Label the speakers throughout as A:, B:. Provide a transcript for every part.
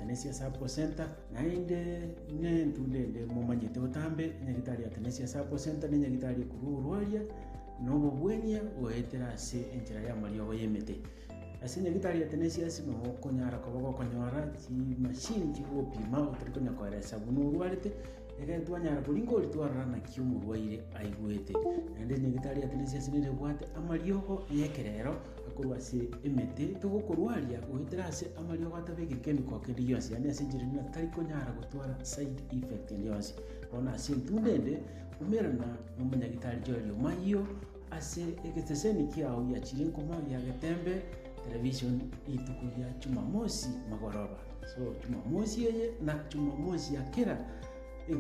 A: Tenesia Support Center nainde ntunde mumanyite utambe nyagitari ya Tenesia Support Center ni nyagitari kururwaria nobo bwenia oetera ase enjira ya Mario yemete ase nyagitari ya Tenesia sino konyara kobogo konyora ti machine ti opima utrikonya koresa bunurwarite ege twanyara kulingo litwara na kiumurwaire aigwete ende nyagitari ya Tenesia sinire bwate amariogo yekerero akorwa se emete tugukurwaria oetera ase amariogo atabege chemical kindi yose yani ase njira na tariko nyara gutwara side effect ndi yose ona ase tundende umerana n'umunyagitari Joel Mayo ase egeteseni kiao ya chirinko ya getembe television itukuya Jumamosi magoroba so Jumamosi yeye na Jumamosi ya kera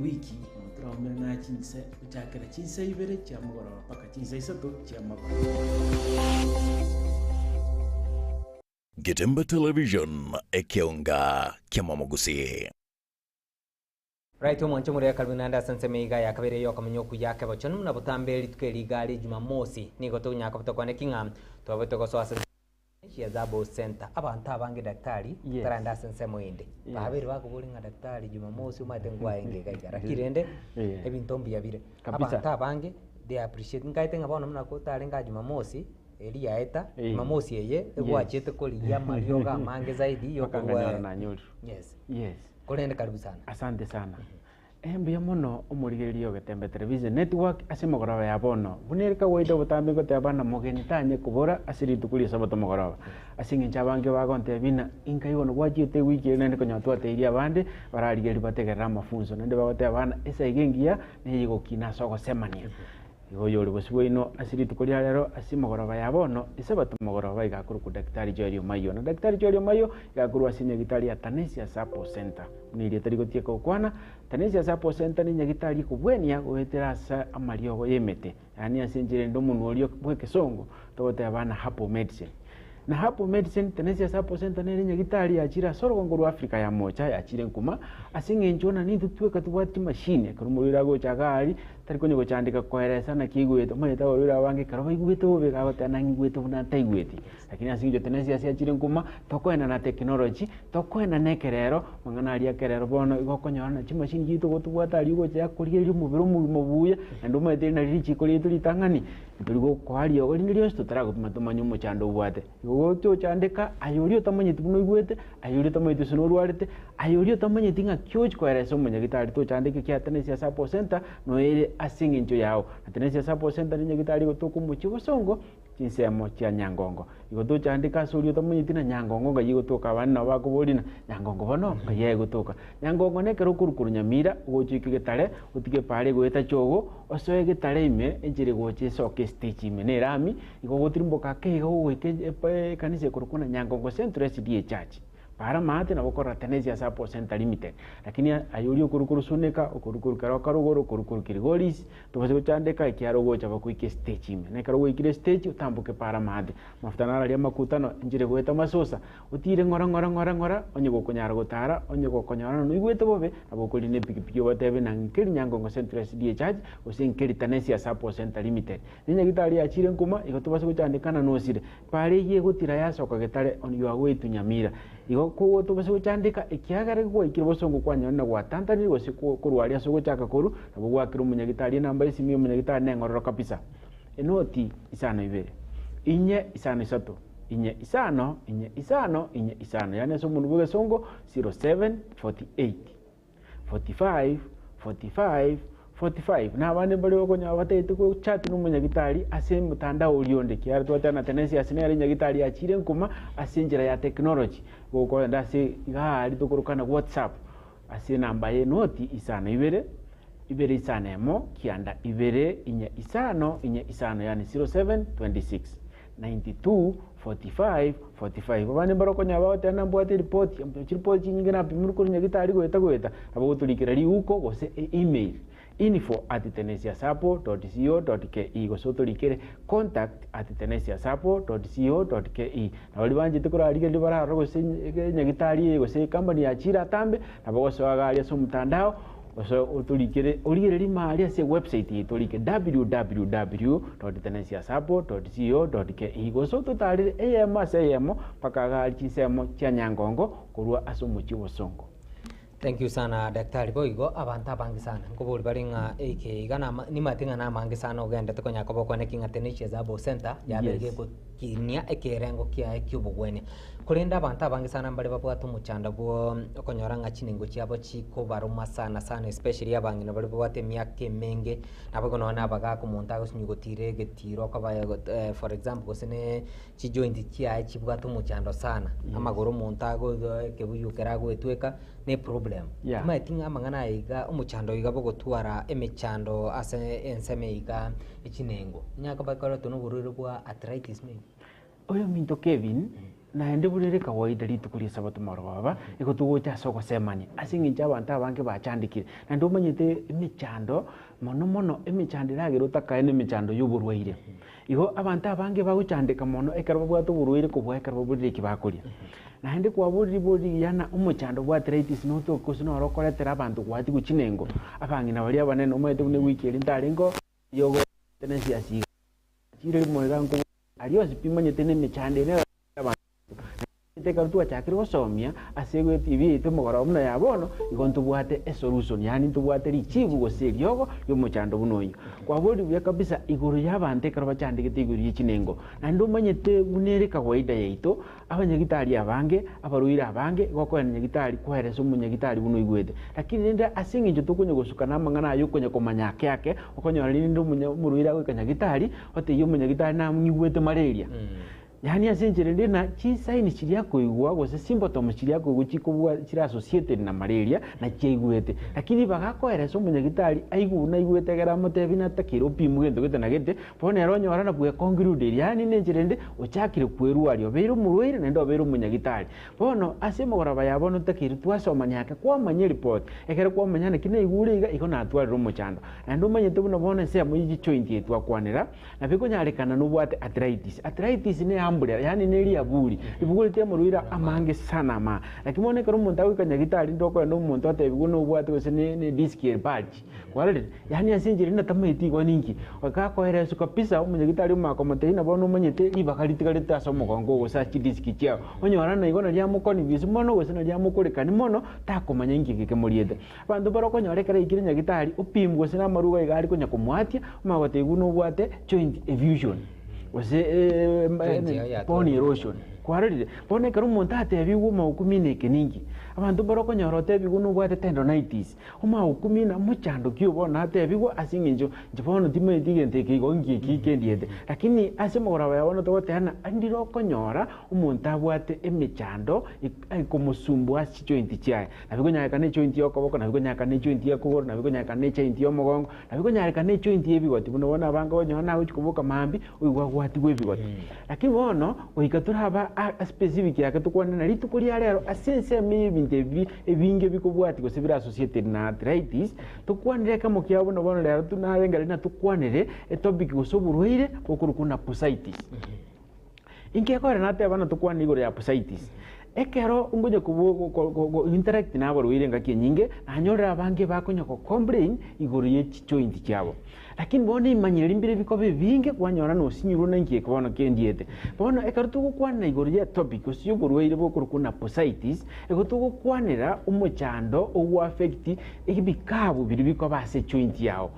A: wiki noturaumira na chinse uchakira chinse ibere cha magoroba paka chinse isato cha magoroba.
B: Getembe Television ekeonga kiamamugusi.
C: Right omonche muri yakalunanda sanse meiga yakabere yo kamanyoku yake bachonu na butambeli tukeligali Jumamosi nigo to nyaka butokwane kinga to butoko so asa ya Zabo Center abantu abange daktari taranda sanse moinde babiri bakubulinga daktari Jumamosi umate ngwa enge gaigara kirende ebintombi yabire abantu abange they appreciate ngaite ngabona mna ko talenga Jumamosi eli yaeta Jumamosi yeye egwachete koliya marioga mange zaidi yo kwa
D: na nyuru. Yes
C: kolende karibu sana
D: asante sana mbia muno umurigerio Getembe Television Network asimogoraba ya bono bunirika waida butambe ko tabana mogeni tanye kubora asiri tukuli sabato mogoraba asingi chabange bagonte bina inka igono gwachite wiki nende konyatwa teiria bande bararigeri bategera mafunzo nende bagote abana esa igengia neyigo kina soko semania igoyo ribosibwo ino asiri tukuli rero asimogoraba ya bono isabato mogoraba igakuru ku daktari Joel Mayo na daktari Joel Mayo igakuru asinye gitari ya Tenesia Support Center niri tariko tieko kwana Tenesia Support Center ni nyagitari kubwenia gwetera sa amariogo yemete yani asinjire ndo munolio bweke songo togote abana hapo medicine na hapo medicine Tenesia Support Center ni nyagitari ya chira soro nguru Afrika ya mocha ya chire nkuma asinge njona ni tutweka tubati machine kurumurira go chagari tariko nyego chandika koeresa na kigweto mayeta orura wange karoba igweto be gabata ngweto buna taigweti lakini asinge Tenesia sia chire nkuma tokoena na technology tokoena nekerero mangana ali akerero bono igokonyora na chimachine gitu gotubwata ali go cha kuriye umubiro mubuya ndo mayete na richi kuri tulitangani turigo kwali ori nilio stotara matumanyo mu chando bwate gocho chandika ayorio tamanyiti buno igwete ayorio tamanyiti sunurwarite ayorio tamanyiti nga kyoch koeresa umunyagitari to chandike kya Tenesia Support Center no ere asingi ncho yao Tenesia Support Center ni nyagitari gotoku mu chibosongo chinsemo kya Nyangongo igoto chandika sorio tamanyiti na Nyangongo ga yigotoka bana bakubolina Nyangongo bono ga yegotoka Nyangongo ne kero kurukuru Nyamira gochike getare utike pare goeta chogo osoe getare ime enjire goche soke stage ime ne rami igogotrimbo kake go weke kanise kurukuna Nyangongo Central SDA Church para mate na bokora Tenesia Support Center Limited lakini ayuri kurukuru suneka kurukuru karogoro kurukuru kirigolis tubase chandeka ikiarogo chaba kuike stage ime ne karogo ikire stage utambuke para mate mafutanara ya makutano njire goeta masosa utire ngora onye gokonyara gotara onye gokonyara no igwete bobe abokoline pikipiki batebe na nkeri Nyangongo Central SDA Church osenkeri Tenesia Support Center Limited ninya gitari achire nkuma igotubase chandekana nosire pare ye gotira yasoka getare on your way to Nyamira igo ko to base chandika ikiagare ko ikiribosongo kwanya na gwatantani gose kurwaria sogo chaka koru nabo gwakira umunyagitari namba isimi umunyagitari nengororo kabisa enoti isano ibere inye isano isato inye isano yani so mundu bwesongo 0748 45 na bane bali okonya batete ko chat n'umunyagitari ase mutandao ulionde kyara twatana Tenesia asinere nyagitari achire nkuma asinjira ya technology goko ndase gali tukurukana WhatsApp ase namba ye noti isano ibere isano emo kianda ibere inye isano yani 0726 92 45 bane barokonya bawote nambwate report nyingi na pimurukuru nyagitari goeta abo tulikira ri uko gose email info@tenesiasupport.co.ke gosotolikere contact@tenesiasupport.co.ke na bali banje tukurarige libara gose nyagitari gose company ya chira tambe na bagoso agalia so mtandao so utulikire urigere rimari ase website itulike www.tenesiasapo.co.ke goso tutarire eyemo paka gachisemo chia Nyangongo kurwa asomuchi bosongo.
C: Thank you sana Daktari Boigo abantu abangi sana nkobori baringa igana ni matinga na mangi sana ogenda tukonya kobo kone kinga Tenesias Abo Center yaberege ko kinia ekerengo kia ekyubugwene kurinda abantu abangi sana mbali babwatu muchanda bwo okonyoranga chiningo chiabo chiko baruma sana especially abangi no bali bwate myake menge nabo nona abaga ku montago sinyugotire getiro kaba for example gosene chi joint chia chibwatu muchando sana amagoro montago kebuyukera gwetweka ne problem matinga amangana iga umuchando iga bogotwara emechando ase enseme iga ichinengo nyaka bakoro tuno bururu bwa arthritis me
D: oyo minto Kevin na ende burere kawaida litukuri sabato marwaba iko tugocha soko semani asingi abantu abange bachandikire na ndo manyete emechando mono emechandira gerota kaene emechando y'uburwaire iho abantu abange baguchandika mono ekarbo bwato burwaire kubwa ekarbo burire kibakoria na hende kwa buri yana umuchando bwa arthritis no to kusino rokoretera abantu gwati guchinengo abangi na bali abanene umwete kune weekend ndarengo yogo Tenesias chire moigango aliyo sipimanye tene mechande ne teka rutu achakire gosomia asegwe TV tumugora muna yabono igontu bwate a solution yani tubwate richibu goseriogo yomuchando bunoyo kwa bodi bya kabisa iguru yabante karaba chandike iguru y'ichinengo na ndo manyete bunere kawaida yaito abanyagitari abange abaruira abange goko nyagitari kweresa umunyagitari buno igwete lakini nda asingi njo tukunye gusukana mangana yukunye komanya yake okonyo ndo muruira gwekanyagitari ote yomunyagitari na mwigwete malaria yani asenjere ndena chisaini chiria kuigwa gose symptoms chiria kuigwa chikubwa chira associated na malaria na chiigwete lakini bagakoereso munyagitari aiguna igwete gera mutebina takiro pimu gento gete na gete pone ronyo arana bwe conclude yani nenjere nde ochakire kweru alio bero murwire nendo bero munyagitari pono asemo goraba yabono takiro twasoma nyaka kwa manye report ekere kwa manyana kine iguriga ikona atwari muchando na ndo manyete buno bone se amuyiji joint yetu akwanira na biko nyarekana nubwate arthritis ne ambulera yani neri aburi ibugulite muruira amange sana ma lakini mone karo muntu akanyagitari ndoko ndo muntu atebiguno ubwate gose ne disc bulge kwalire yani asinjire na tameti kwa ninki wakakoera suka pisa umunyagitari umakomote ina bono manyete ibakalitikale aso mugongo gose chi disc chia onyora na igona lya mukoni bisu mono gose na lya mukureka ni mono takomanya inki kemuriete bandu baroko nyorekera ikire nyagitari upimwe gose na maruga igari kunya kumwatia umagote iguno ubwate joint effusion wase bone erosion kwarire bone karo montate biguma ukumine keningi abantu baroko nyorote biguno bwate tendonitis uma ukumina muchando kyo bona ate bigo asinginjo jibono time digente kigo ngiki kendiete lakini asemo goraba yabona to tena andiro konyora umuntu abwate emechando ikomusumbu asi joint chiae nabigo nyaka ne joint yokoboko nabigo nyaka ne joint yakugoro nabigo nyaka ne joint yomugongo nabigo nyaka ne joint yebigoti buno bona bango nyona uchikubuka mambi uigwa gwati gwebigoti lakini bono oikaturaba a specific yake tukwane na litukuri rero asense mibintevi ebinge bikubwati go severe associated na arthritis tukwanire kamo kyabo no bono rero tunarenga na tukwanire etopic go soburwire okurukuna bursitis inke kore na tebana tukwanire go ya bursitis ekero ungoje kubo interact na abarwire ngaki nyinge anyorera abange bakonya ko complain iguru ye joint cyabo lakini bone imanyira imbere bikobe binge kwanyora no sinyuru nangiye kubona kendiete bono ekarutuko kwana iguru ye topic osiyo burwire bokurukuna bursitis egotuko kwanira umuchando owo affect ibikabu biri bikoba se joint yawo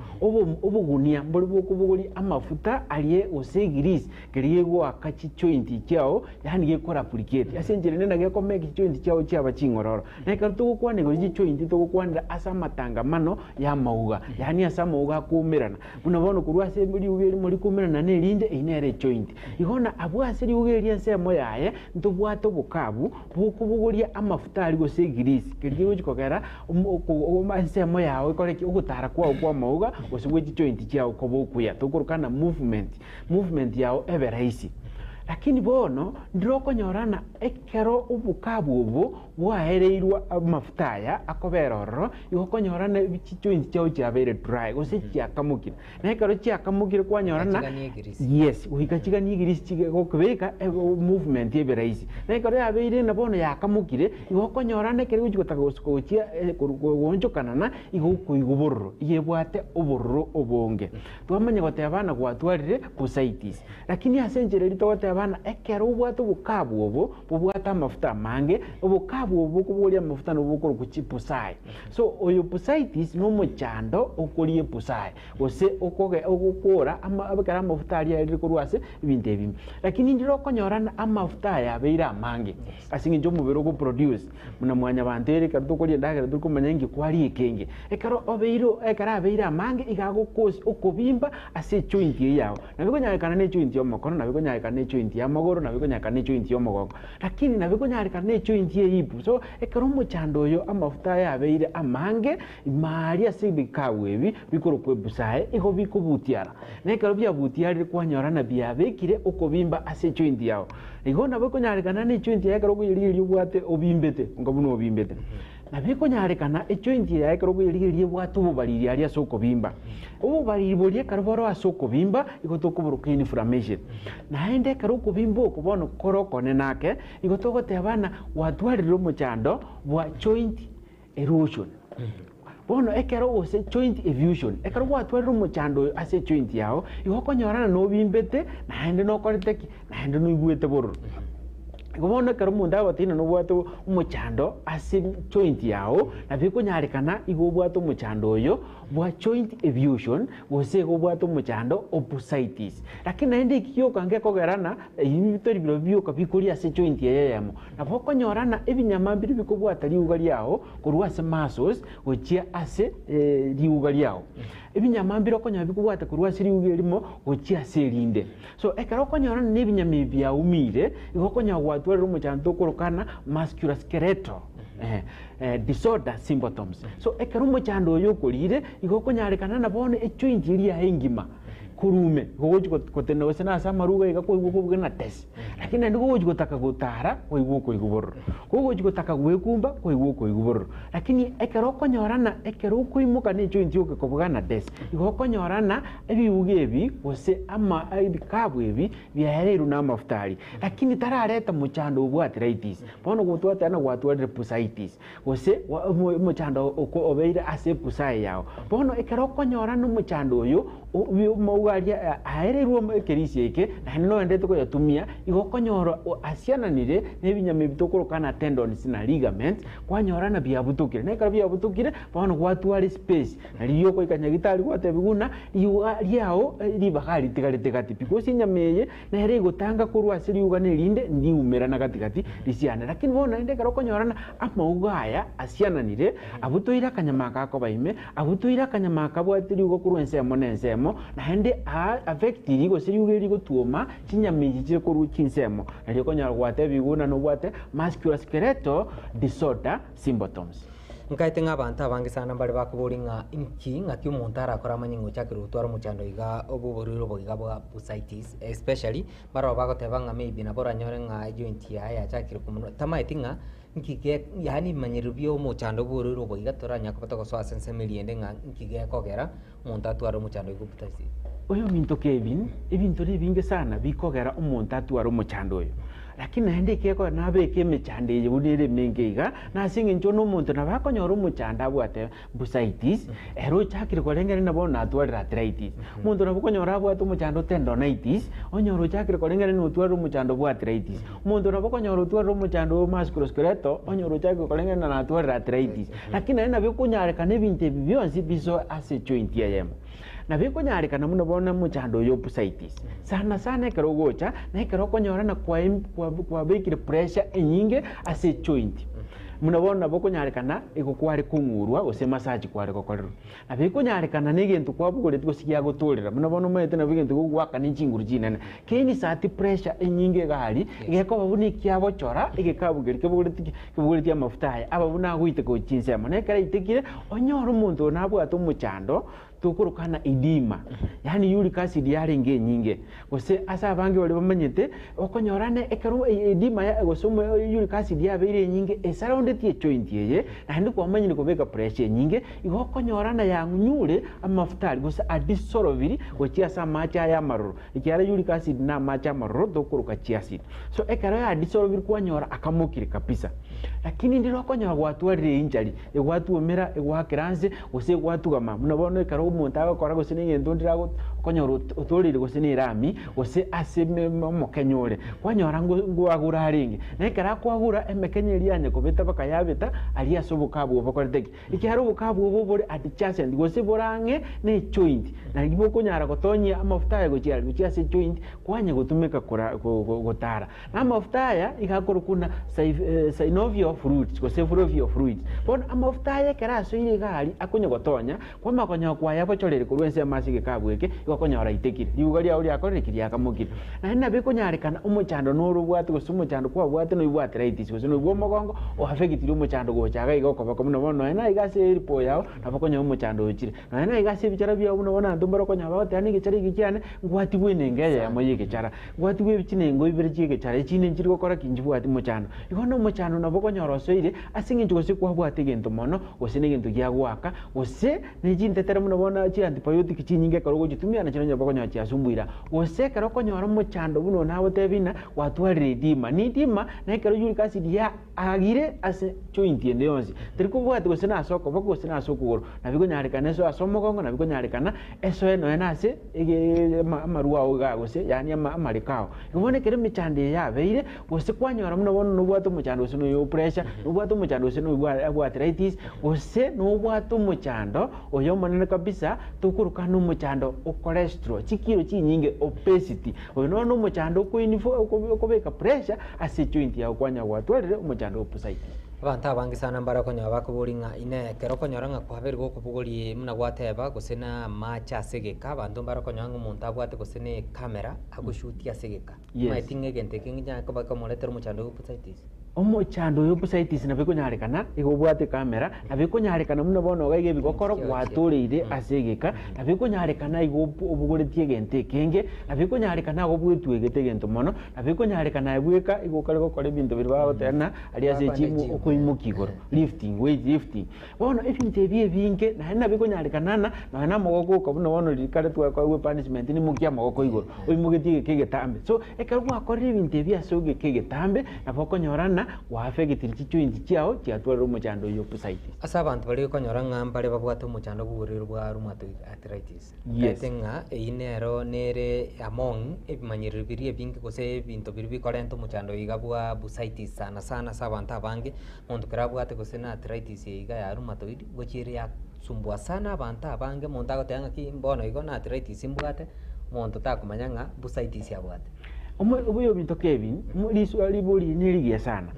D: obugunia mbori bokubuguri amafuta aliye osegiris keriye go akachi joint cyao yani gekora applicate asenjere nage ko make joint cyao cyaba chingororo ekarutuko kwana iguru ye joint to kwanira asa matangamano ya mauga yani asa mauga kumirana bunabono kurwase muri ubiri muri kumirana ne linde inere joint ihona abwase ri ugeri nsemo yaye ntubwato bukabu bukubuguria amafuta ari go segirisi kiryo chikogera nsemo yawe koreki ugutara kwa mauga osubwe joint cyao ko bukuya tukurukana movement yao everahisi lakini bono ndiroko nyorana ekero ubukabu ubu bwahereirwa amafuta aya akobera ororo igokonyorana joint chao chiabeire dry gose chiakamukire na ekero chiakamukire kwanyorana yes uhikachigania igirisi chigokobeka movement eberaisi na ekero yabeire na bono yakamukire igokonyorana ekero gochigotaka gosukochia gonchokanana igokoigubororo yebwate obororo obonge twamanya gotebana gwatwarire pusitis lakini asenjere rito gotebana ekero ubwate obukabu obo bubwata amafuta mange obukabu obo kuboria amafuta no bukoro kuchipusai so oyo pusitis no mochando okorie pusai ose okokora abakara amafuta ari ari kurwase ibinte ebimwe lakini ndiro konyorana amafuta ya beira mange asinge njo mubero go produce muna mwanya bantere karuto korie ndagera dukomanya ngi kwari ekenge ekaro obeiro ekara beira mange igago kosi okobimba ase joint yawo nabiko nyakana ne joint yo mokono nabiko nyakana ne joint ya magoro nabiko nyakana ne joint yo mogongo lakini nabiko nyakana ne joint ye ipu so ekaro mochando yo amafuta ya beire amange mari ase bikawebi bikoro kwebusae igo bikobutiara nekaro bya butiara kwanyorana bya bekire okobimba ase joint yawo igo nabiko nyakana ne joint ya ekaro kuyiri bwate obimbete ngabuno obimbete nabiko nyarekana joint ya ekero gwirigirie bwatu bubariri ari asoko bimba ububariri borie karuboro asoko bimba igotokoboroka inflammation naende karo kubimba okubono korokone nake igotogotebana watwariro mochando bwa joint erosion bono ekero ose joint efusion ekero watwariro mochando ase joint yao igokonyorana no bimbete naende no koriteki naende no igwete bororo gobono karo munda batina no bwato umuchando ase joint yao na biko nyarekana igo bwato umuchando oyo bwa joint efusion gose go bwato umuchando opusitis lakini naende ikiyo kange kogerana ibitori biro biyo kabikuri ase joint yeyemo na boko nyorana ebinyama biri biko bwata liugali yao kurwa ase muscles gochia ase liugali yao ebinyama biro konya biko bwata kurwa ase liugali limo gochia ase linde so ekero konyorana nebinyama bya umire igokonya watwara umuchando korokana musculoskeletal disorder symptoms so ekero umuchando yo kolire igokonyarekana na bone joint iri ya engima kurume gogoji kotene wese na sama ruga igako igoko na test lakini ndiko gogoji kotaka gutara ko igoko iguboro gogoji kotaka gwekumba ko igoko iguboro lakini ekero konyorana ekero kuimuka ne joint yo kokobugana test igoko nyorana ebiugebi wose ama ibikabu ebi byahereru na mafutari lakini tarareta muchando ubwa arthritis bono gutwata na gwatware pusitis wose muchando obeire ase pusai yao bono ekero konyorana muchando yo maugaria ahereruo kerisi eke na no endete ko yatumia igokonyoro asiananire nebinyame bitokorokana tendons na ligaments kwanyorana bya butukire na ikara bya butukire bono gwatware space na liyo ko ikanyagitari gwate biguna liao libakari tigaretegati because nyameye na here gutanga kurwa asiri ugane linde ndi umera na katikati lisiana lakini bono ende karokonyorana amaugaya asiananire abutoira kanyamaka ko baime abutoira kanyamaka bwatiri ugo kurwense monense na hende affect irigo siriugeri go tuoma chinyamiji chire ko ruchinsemo na konya gwate biguna no gwate musculoskeletal disorder symptoms
C: nkaite ng'abantu abange sana bari bakuburi inki ng'aki omonto arakora amanyingo chakire gutwara omochando iga obuboriro boiga bwa pusitis especially baro bagoteba ng'a maybe nabo ranyore ng'a joint ya chakire kumuno tamaiti ng'a nkige yani manyirubio omochando obuboriro boiga toranya kopata gosoa sensemeliende ng'a nkige kogera omonto atwara omochando iga pusitis
D: oyo minto Kevin ebinto binge sana bikogera omonto atwara omochando oyo lakini naende keko nabeke emechando eye bunere mengeiga nasinge nchono omonto nabakonyora omochando abwate pusitis ero chakire korengere nabo natwara arthritis omonto nabokonyora abwate omochando tendonitis onyora chakire korengere notwara omochando bwa arthritis omonto nabokonyora otwara omochando musculoskeletal onyora chakire korengere natwara arthritis lakini naende nabikonyareka ebinto ebi bionsi biso ase joint yeyemo na biko nyarekana muno bona muchando yo pusitis sana sana ekero gocha na ekero konyorana kwa bekire pressure enyinge ase joint muno bona boko nyarekana ego kwari kungurwa ose massage kwari kokorero na biko nyarekana negentu kwa bugore tugosikia gutulira muno bona mwete na bigentu gwaka n'inguru jinene keni sati pressure enyinge gari igeko babuni kyabo chora igekabugere kebugere tya mafuta aya ababuna gwite ko chinsema nekara itekire onyoro umuntu nabwato muchando tukurukana edema yani uric acid yari nge nyinge gose asa bangi bali bamanyete okonyorane ekero edema ya gosomo uric acid yabeire nyinge esaroundetie joint yeye na ndi kwamanyine kubeka pressure nyinge igokonyorana ya nyure amafuta gose adisoroviri gochia sa macha ya maroro ikiara uric acid na macha maroro tukuruka chiacid so ekero ya adisoroviri kwanyora akamukire kabisa lakini ndiro konyora gwatwarire injari egwatu omera egwakiranze gose gwatu gama munabona ekero umuntu agakora gose n'ingendo ndirago konyora utorire gose n'irami gose aseme mokenyore kwanyora ngo agura haringi nekera kwagura emekenyeri yanye kubeta bakayabeta ali asobukabwo bakoreteki ikiharo bukabwo bobore atichase gose borange ne joint na gibo konyara gotonya amafuta yago chiase joint kwanye gutumeka gotara na amafuta ya igakora kuna synovial fluids gose synovial fluids bon amafuta ya keraso ile gali akonya gotonya kwa makonya kwa yabo chorere kurwense masige kabweke igakonyora itekire yugali auri akorekiri akamukire na hina bekonyarekana umuchando n'urubwate gose umuchando kwa bwate no ibwate arthritis gose no bwomogongo o affectire umuchando gochaga igokoba komuno bono na igase iripo yao nabakonya umuchando ukire na igase bicara bya buno bona ndumbaro konya bawote ani gichari gicyane ngwati bwene ngeye yamoye gicara ngwati bwe bikine ngo ibere giye gicara ikine nkiri gukora kinji bwate umuchando ihono umuchando nabakonya rosoire asinge ngose kwa bwate gento mono gose n'egento gya gwaka gose n'ijintetera muno bona chi antibiotic chinyinge karogo gitumia na kino bakonya cyasumbuira gose karokonya umuchando buno nawo tebina watwarire edema ni edema na ekero uric acid ya agire ase joint ende yonsi teriko bwate gose na soko bako gose na soko goro nabiko nyarekana eso asomogongo nabiko nyarekana eso eno enase amaruwa oga gose yani amarikao ngone kere michande ya beire gose kwanyora muno bono no bwato muchando gose no pressure no bwato muchando gose no arthritis gose no bwato muchando oyo manene kabisa tukuruka no muchando o cholesterol chikiro chinyinge obesity oyo no muchando ko info okobeka pressure ase joint ya kwanya gwatwerere umuchando opusite
C: abantu abangi sana mbara konya bakuburinga ine kero konyora nga kwabere gokubugori muna gwateba gose na macha asegeka abantu mbara konya ngo umuntu abwate gose ne camera agushuti asegeka maitinge gente kinginya ko bakamoletera umuchando opusite
D: umuchando y'opusaitis na biko nyarekana igobwate kamera na biko nyarekana muno bono gaige bigokoro gwaturiire asegeka na biko nyarekana igobuguritie gente kenge na biko nyarekana gobwetwe gete gento mono na biko nyarekana ibweka igokare gokore bintu birwa tena ali ase chimu okoimukigoro lifting weight lifting bono ifinte bie binge na biko nyarekana na na mogoko ko muno bono likare twa kwa punishment ni mukia mogoko igoro oimugetie kegetambe so ekarwa akore ibinte bia soge kegetambe na boko nyorana wafegitiri chichointi chiao chiatwara umuchando y'opusaitis
C: asa abantu bari konyora ngamba le babwata umuchando buguriro bwa rheumatoid arthritis tenga inero nere among ebimanyiriro biri ebingi gose ebintu biri bikorento umuchando igabwa busaitis sana sana sabantu abange muntu kirabwate gose na arthritis iga ya rheumatoid gochiri ya sumbua sana abantu abange muntu agotenga ki mbono igo na arthritis imbwate muntu takumanya nga busaitis yabwate
D: obuyo bintu Kevin liswali boli niligia sana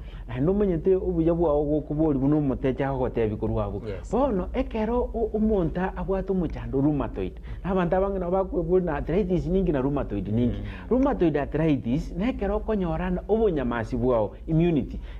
D: ndo menyete obuya bwa gukuboli buno muteja ho tebikorwa abo bono ekero umuntu abwata umuchando rheumatoid abantu abangana bakwebuli na arthritis ningi na rheumatoid ningi rheumatoid arthritis nekero konyorana obunyamasi bwao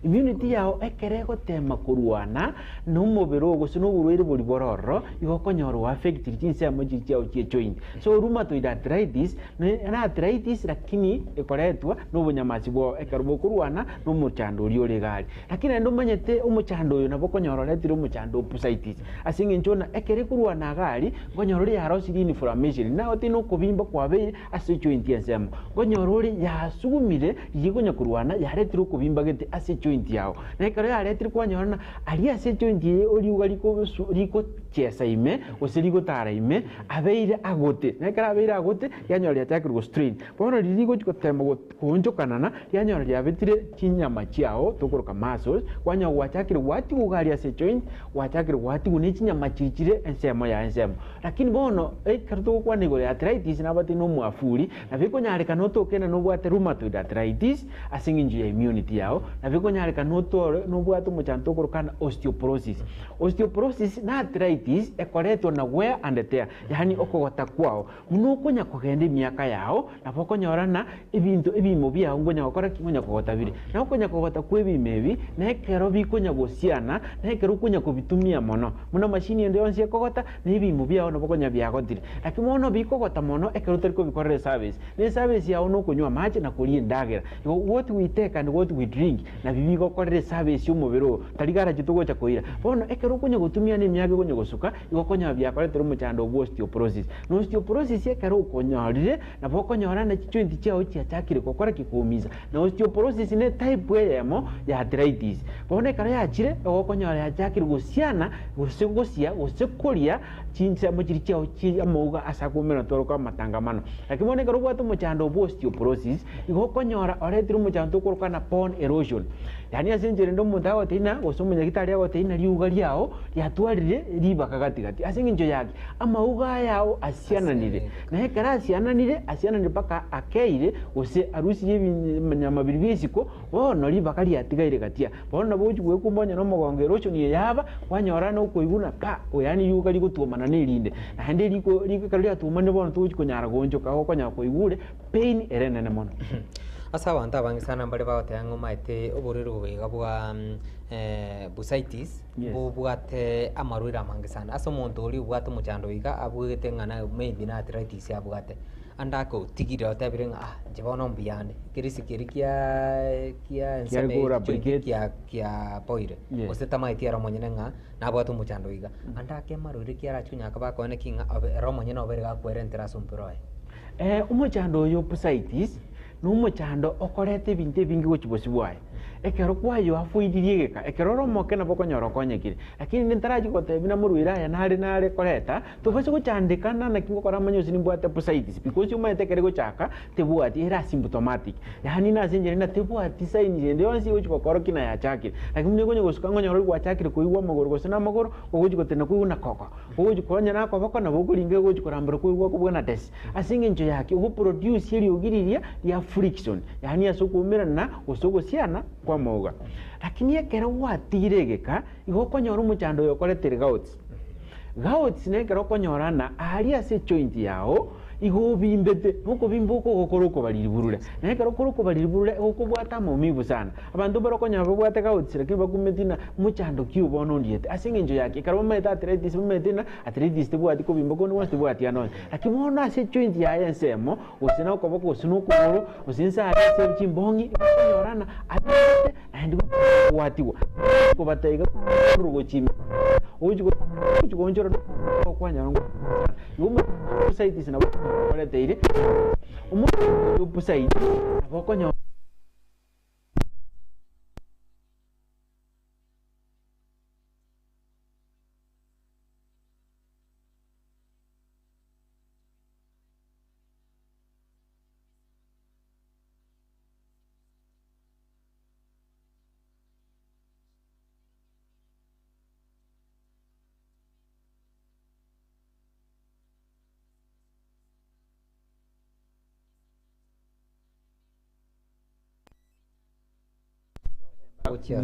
D: immunity yao ekerego tema kurwana no mubero gose no burwere buli bororo igokonyoro affect chinsemo chiao joint so rheumatoid arthritis na arthritis lakini ekoretwa no bunyamasi bwao ekero bokurwana no muchando uri gali lakini ndo manyete umuchando uyu nabo konyororete umuchando opusaitis asinge nchona ekere kurwa na gali konyorori ya rosili inflammation na otino kubimba kwa be ase joint yasemo konyorori ya sugumire yigonya kurwana ya retiro kubimba gete ase joint yao na ekere ya retiro konyorana ali ase joint ye oli ugali ko liko chesa ime osiligo tara ime abeire agote na ekere abeire agote yanyori atakirgo strain bono liligo chikotemo kunjokanana yanyori ya betire chinyama chiao tokoroka muscles kwanya wachakire wati ugali ase joint wachakire wati unichinya machichire ensemo ya ensemo lakini bono karto kwa nego arthritis na bati no mwafuri na biko nyareka no tokena no bwate rheumatoid arthritis asinginji ya immunity yao na biko nyareka no bwate muchanto korokana osteoporosis na arthritis ekoreto na wear and tear yani okogota kwao muno kunya kugende miaka yao na boko nyorana ibintu ebimo bya ngonya gukora kingonya kogota biri na konya kogota kwebimebi na ekero bikonya gosiana na ekero konya kubitumia mono machine ende yonse kogota na ibimo bya ono bokonya byagotire lakini mono bikogota mono ekero teriko bikorere service ne service ya ono kunywa maji na kulie ndagera what we take and what we drink na bibi gokorere service y'umubiro tarigara kitugocha koira bono ekero konya gutumia ne myage konya gosuka igokonya byakoretero muchando osteoporosis no osteoporosis ekero konyorire na bokonyora na joint chao chiachakire kokora kikumiza na osteoporosis ne type yemo ya arthritis bono kara yachire ogokonyora yachakire gosiana gosegosia gosekoria chinsa mochiri chao chi amoga asakumena toroka matangamano lakini bono karo bwato muchando osteoporosis igokonyora oretiro muchando koroka na bone erosion yani asenjere ndo mundawa tina gosumunya gitari yago tina riuga ryao ryatwarire ribaka gatigati asinginjo yake amauga yao asiananire na hekara asiananire paka akeire ose arusi y'ibanyama biribisiko bono ribaka ryatigaire gatia bono boju gwekumbonya no mugongo erosion ye yaba kwanyora no kuiguna pa oyani yuga rigutumana nirinde na hende riko kalya tumane bono tuju kunyara gonjo kaho konya kuigure pain erenene mono
C: asa abantu abangi sana mbale bagoteya ng'omaete oborero bwega bwa bursitis bubwate amarwere amange sana asa omonto ori obwate omochando iga abwegete ng'ana maybe na arthritis abwate andako utigire otebire ng'a njibono mbiyane kirisi kiri kia enseme kia poire oseta maiti ara monyene ng'a nabwate omochando iga andake amarwere kiara chunyaka bakone kinga ero monyene obere gakwere nteraso mperoe
D: omochando oyo bursitis n'umuchando okorete ebintu ebingi gochibosibwaye ekero kwayo afuidirie geka ekero romoke na bokonyora konyekire lakini nentaraji gotebina murwira aya nare koreta tubase gochandikana na kingo kora manyosi nimbwate bursitis because umaete kere gochaka tebwati era asymptomatic yani na senjere na tebwati signs ende yonsi gochikokoro kina ya chakire lakini mune gonyo gosuka ngonyoro gwachakire kuigwa magoro gosena magoro ogojikotena kuiguna koko ogojikonya na kobako na bogoringe gochikorambira kuigwa kubwana test asinginjo yake ugo produce iri ogiriria ya friction yani asukumira na usogosiana kwa moga lakini ekero watigiregeka igokonyora omochando yokoretere gouts nekero konyorana ari ase joint yao igo bimbete nuko bimbuko gokoroko baliriburure nekero koroko baliriburure okobwata momibu sana abantu barokonyora bwate gouts lakini bakumetina mochando kiubono ndiete asingenjo yake karo meta arthritis metina arthritis tebwati ko bimboko no tebwati ano lakini mona ase joint ya ensemo osina okoboko osinuko osinsa ase chimbongi konyorana abete and watiwa ko bataiga rugo chimi ujugo njoro kwanya ngo yuma bursitis na koleteire umuntu bursitis abokonya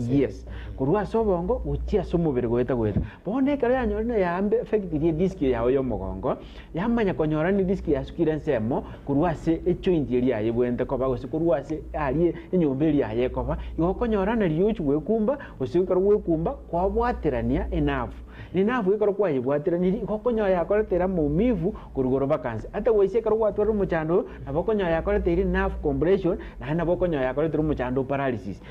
D: yes kurwa sobongo utia somubere gweta bone kare yanyorina yambe effective disk yawe yo mugongo yamanya konyora ni disk ya sukira nsemo kurwa se joint eri yaye bwente koba gose kurwa se ari enyomberi yaye koba yokonyora na riuchu gwekumba osikara gwekumba kwa bwaterania enough ninavu ikoro kwa yibwateraniri gokonya yakoretera mumivu kurugoro vacancy ata weise karo gwatwara muchando nabokonya yakoretera nerve compression na bokonya yakoretera muchando paralysis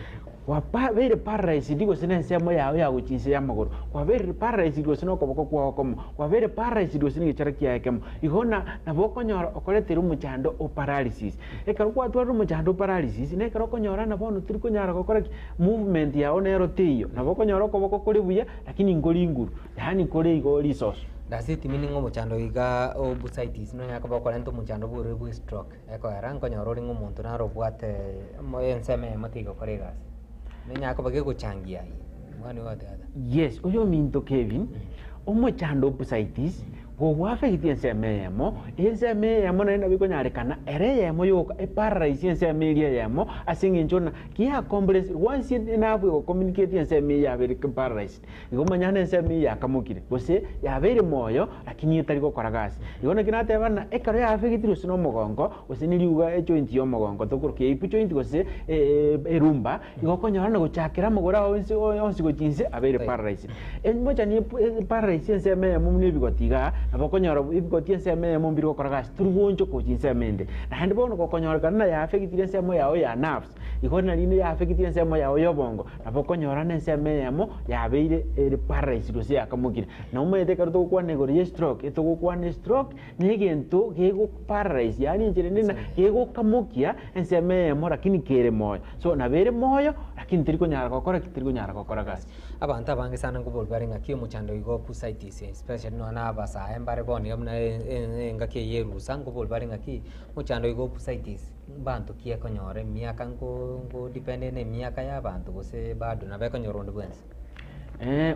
D: wapa very paralysis digo sene nsemo yawe ya guchise ya magoro kwa very paralysis digo sene okoboko kwa komo kwa very paralysis digo sene gicharaki ya kemo igona nabokonya okoretera muchando o paralysis ekaro gwatwara muchando paralysis ne karo konyora na bono turi konyara gokora movement ya onero tiyo nabokonya okoboko kuri buya lakini ngori nguru yani kore igo resource
C: dasiti miningo muchando iga o bursitis no yakaba kolento muchando bure bu stroke eko aranko nyoro ringo muntu na robwate mo enseme matigo koregas nenya akaba ge kuchangia mwani wate ada
D: yes uyo minto Kevin omuchando bursitis go wafekiti enseme yemo naenda biko nyarekana ere yemo yoka e paralyze enseme yemo asingi njona kia complex once enough go communicate enseme ya bere paralyze igomanyana enseme ya kamukire gose ya bere moyo lakini itari go koragasi igona kinate bana ekaro ya afekiti rusino mogongo gose niliuga e joint yo mogongo tokuruke ipu joint gose erumba igokonyana gochakira mogora onsi go chinse abere paralyze enmoja ni paralyze enseme yemo muni bigotiga abokonyora ibigoti enseme yemo mbiri go koragasi turubonjo ko chinse mende na handi bono gokonyora kana ya afekiti enseme yao ya nerves igona line ya afekiti enseme yao yobongo abokonyora enseme yemo ya beire paralyze rose akamukire na umete karuto kwa nego stroke eto kwa ne stroke negento gego paralyze yani njerena gego kamukia enseme yemo lakini kere moyo so na bere moyo lakini tiriko nyara kokora gas
C: abantu abange sana ngubulbare ngakio muchando igo pusitis especially no na basa embare boni amna ngake yerusa ngubulbare ngaki muchando igo pusitis bantu kia konyore miaka ngo depende ne miaka ya bantu gose bado na beko nyorondo bwense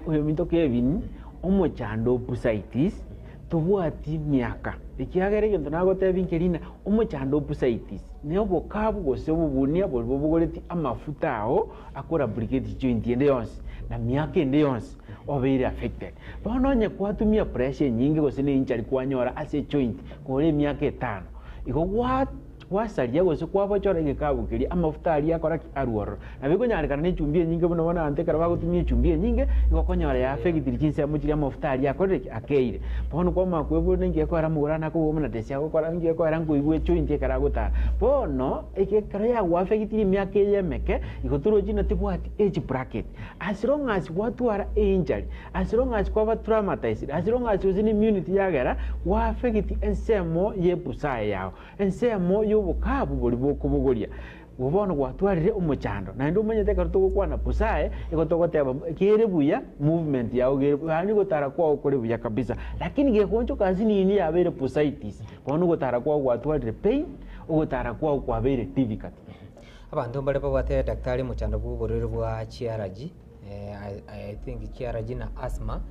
D: uyo minto Kevin omuchando pusitis tubwati miaka ikiagere gento nagotebi nkerina omuchando pusitis neo bokabu gose bubunia bolbogoreti amafuta ao akora brigade joint ende yonse na miaka ende yonse obeire affected bono nye kwatumia pressure nyingi gose ne inchari kwanyora ase joint kore miaka 5 iko wasaria gose kwabochora gikabukiri amafuta ali akora aruoro na biko nyarekana ne chumbie nyinge bono bona ante kara bagutumia chumbie nyinge igokonyora ya affected chinse amukiri amafuta ali akora akeire bono kwa makwebo nenge akora mugurana ko bomana desia akora nge akora ngoigwe joint kara gutara bono eke kara ya affected miaka yemeke igoturo jina tibwati age bracket as long as watu are injured as long as kwa traumatized as long as using immunity yagera wa affected ensemo yepusaye yao ensemo bukabu buri bokubugoria ubona gwatwarire umuchando na ndo umenyete karuto gukwana pusae igotogoteba kire buya movement yao hani gotara kwa ukore buya kabisa lakini gekoncho kazi nini yabere pusitis bono gotara kwa gwatwarire pain ugotara kwa abere difficult
C: abantu mbale babwate daktari muchando bugorere bwa CRG I think CRG na asthma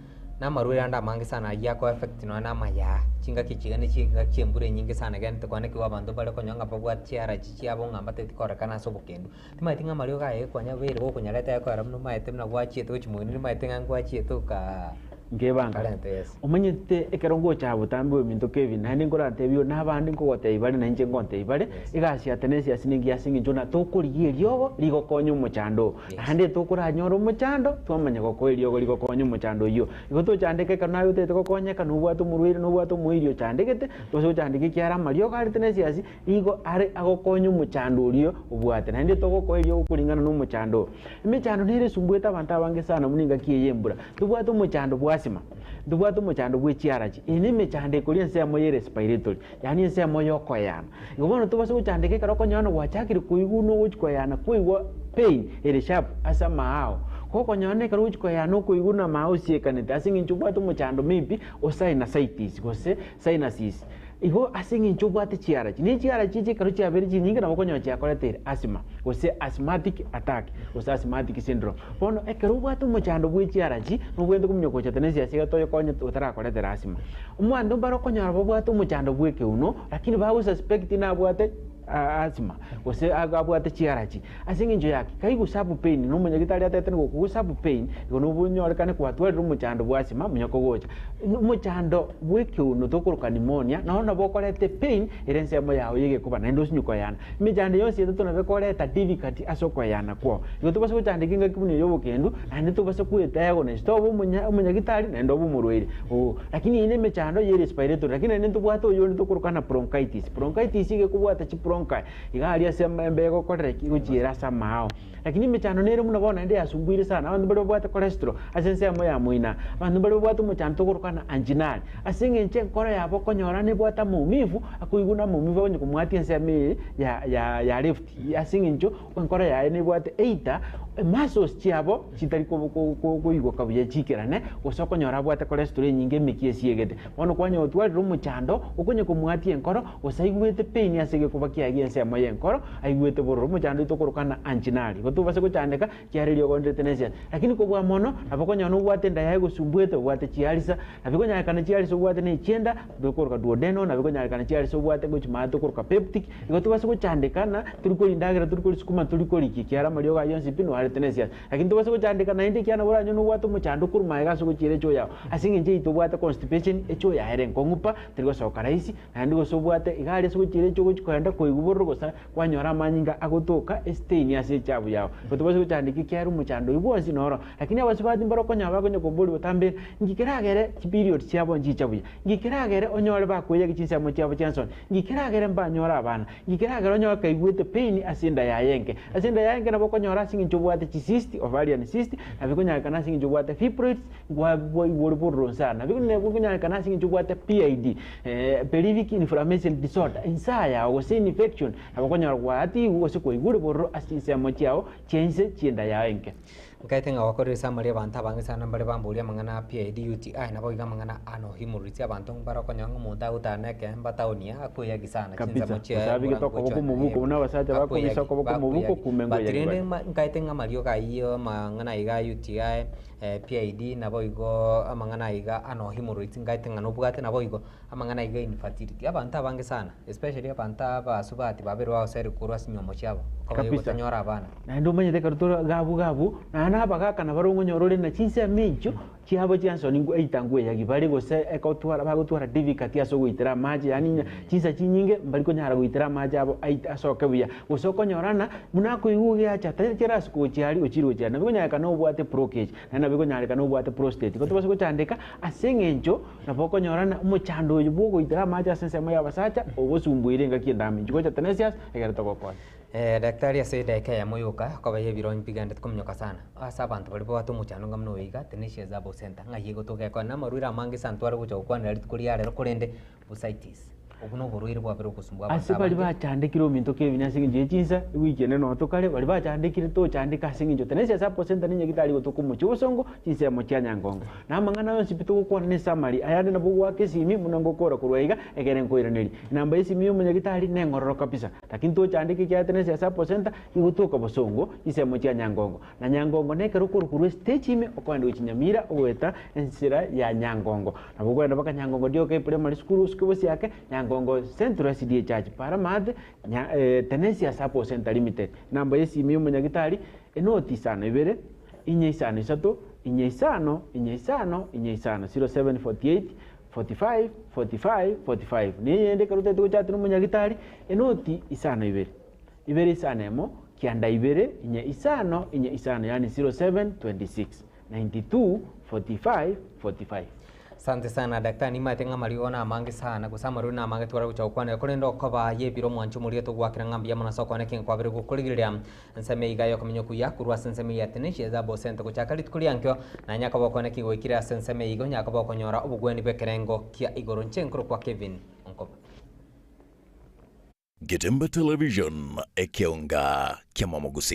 C: na marwira anda mangi sana yako effect no na maya chinga kichigane chinga chembure nyingi sana gante kwane kwa bantu bale konyanga babwa CRG chiabo ngamba te kora kana sobukendu tima tinga mario gae kwanya were go kunyaleta yako aramu maete na gwachi eto chimuni maete ngwachi eto ka
D: ngebanga umenyete ekerongo cha butambe minto Kevin hani ngora tebio na bandi ngogote ibale na nje ngonte ibale igasi atenesi asiningi asingi njona tokuriye ryogo ligokonyo muchando hande tokura nyoro muchando twamanya goko ryogo ligokonyo muchando iyo igoto chandeke kana yote tokokonye kana ubwato murwire no ubwato muirio chandekete toso chandike kyara mario kali tenesi asi igo are agokonyo muchando ryo ubwate hande tokokoirio kuringana no muchando imichando nire sumbweta abantu abange sana muninga kiyembura tubwato muchando asima dubwato muchando bwe CRG ini mechande kuri ensemo ye respiratory yani ensemo yokoyana ngobono tubase uchandike karoko nyono wachakiri kuiguno uchkoyana kuigwa pain ere sharp asama hao koko nyone karu uchkoyana kuiguna mausi ekanete asingi chubwato muchando maybe o sinusitis gose sinuses igo asingi chubwate CRG ni CRG chi karu cha beri nyingi na bokonyo cha koletere asthma gose asthmatic attack gose asthmatic syndrome bono ekaru bwatu muchando bwe CRG nubwende kumnyoko cha tenesi asiga toyo konyo utara koletere asthma umwando baro konyara bwatu muchando bwe keuno lakini bawo suspect na bwate asthma gose agabwate CRG asingi njo yake kaigu sabu pain no munya gitari atete ngo ku sabu pain igono bunyorekane kwatwere muchando bwa asthma munyako gocha muchando bwe keuno tokuruka pneumonia naona bokorete pain irensemo yawo yige kuba na ndo sinyuko yana mijande yose yeto na bekoreta difficult asoko yana kwa igo tubase kuchandikinga kibuni yobo kendu ande tubase kueta yago na stop munya gitari na ndo bumurwire lakini ine mechando ye respiratory lakini ine tubwato yo ndo kurukana bronchitis ige kubwata chi bronchi igari asema mbego koreki gujira samao lakini mechando nere munabona ende asubwire sana abantu bado bwata cholesterol asensemo ya muina abantu bado bwata muchanto kurukana anginal asinge nche nkora yabo konyora ne bwata mumivu akuiguna mumivu onye kumwati enseme ya left asinge ncho nkora ya ne bwata 8 muscles chiabo chitari ko igo kabuye chikirane gusoko nyora bwata cholesterol nyinge mikie siegete ono kwanya otwari rumuchando ukonye kumwati enkoro usaigwete pain asige kubakia ensemo ya enkoro aigwete boro muchando to kurukana anginal gotu base kuchandika kiarerio gonde tenesia lakini kubwa mono abakonya no bwate ndayaye gusumbuete bwate chialisa abikonya kana chialisa bwate ne chienda bikoroka duodeno na bikonya kana chialisa bwate gochimato koroka peptic gotu base kuchandika na turikori ndagira turikori sukuma turikori kiara mario ga yonsi pino hare tenesia lakini to base kuchandika na indi kiana bora nyono bwate muchando kuruma ga so chire cho yao asinge nje to bwate constipation echo ya heren kongupa trigo soka raisi na ndigo so bwate igari so chire cho kwenda koiguboro gosa kwanyora manyinga agotoka stain ya se chabu yao gotu base kuchandika kiaru muchando ibonsi noro lakini abasibati mbaro konya bagonye koboli batambe ngikiragere period cyabo njichabuye ngikiragere onyore bakoye gicinsa mu cyabo Johnson ngikiragere mbanyora abana ngikiragere onyoka kaigwete pain asinda yayenke nabo konyora singi njobwate cyst ovarian cyst abikonya kana singi njobwate fibroids ngwa boy sana abikonya kana singi njobwate PID pelvic inflammation disorder insaya o sin infection abakonya gwati wose koigure borro asinsa mu cyao chense chienda yayenke
C: ngaitenga wakoresa mari abantu abange sana mbare bambulia mangana PID UTI nabo iga mangana ano hemorrhoids abantu mbara konyanga munda utaneke mbataonia akuya gisana chinza moche
D: sabi gitoko ko mubuko na basacha bako bisoko ko mubuko kumengo ya
C: batirene ngaitenga mario ga iyo mangana iga UTI PID nabo igo amangana iga ano hemorrhoids ngaitenga no bugate nabo igo amangana iga infertility abantu abange sana especially abantu basubati baberwa oseri kurwa sinyomo cyabo
D: kabisa
C: nyora abana
D: na ndo manye dekarutora gabu na bagaka na barongo nyorore na chinse mejo kiabo Johnson ngo eitangwe ya gibari gose ekotwara bagotwara difficult yaso gwitira maji yani chinsa chinyinge mbari ko nyara gwitira maji abo asoke buya gosoko nyorana munako yuge acha tera sko chiari ochiro chiana bigo nyaka no bwate procage na bigo nyaka no bwate prostate ko tobase ko chandeka asengenjo na boko nyorana umuchando yugo gwitira maji asense moya basacha obosumbuire ngakindami ko cha tenesias egere tokoko
C: daktari asede kaya moyoka kwa baye biron pigande kumnyoka sana asa abantu bali bwa tumuchano ngamno wiga tenishe za bo center ngaye gotoka kwa na marwira mangi santwara gucha ukwana rit kuri yare kurende bursitis obuno buruire bwa bero kusumbwa
D: ase bali bachandikira ominto kebinya singi chinsa wikene no tokale bali bachandikira to chandika singi jo tenishe za bo center ninye gitali gotoku muchosongo chinse ya mochanya ngongo na mangana yo sipito ko ne samari ayande na bugwa kesimi munango kora kurwaiga egere nkoiraneri namba isimi munye gitali ne ngororo kabisa lakini to chandike kya tenishe za bo center igutoka bosongo chinse mochanya ngongo na nyangongo ne kero kurwe stage ime okwanda uchinyamira ogweta ensira ya nyangongo na bugwa na baka nyangongo dio ke primary school skubosi yake nyangongo Central SDA Church Paramount Tenesia Sapo Center Limited namba yesi miyo munyagitari enoti sana ibere inyeisano isato inyeisano 0748 45 niyende karute tuko chatu munyagitari enoti isano ibere isano emo kianda ibere inyeisano yani 0726 92 45.
C: Asante sana daktari nima tenga mariona amange sana kusama runa amange twara kuchakwana kurendo koba ye biro mwancho muri to gwakira ngambia mona sokone kin kwa biro kuligirya nseme igayo kamenyo kuya kurwa senseme ya teneshe za bo center kuchakali tukuliankyo na nyaka bokone kin wikira senseme igo nyaka bokonyora ubugweni bekerengo kia igoro nchenkro kwa Kevin onkoba
B: Getemba Television Ekionga Kiamamogusi.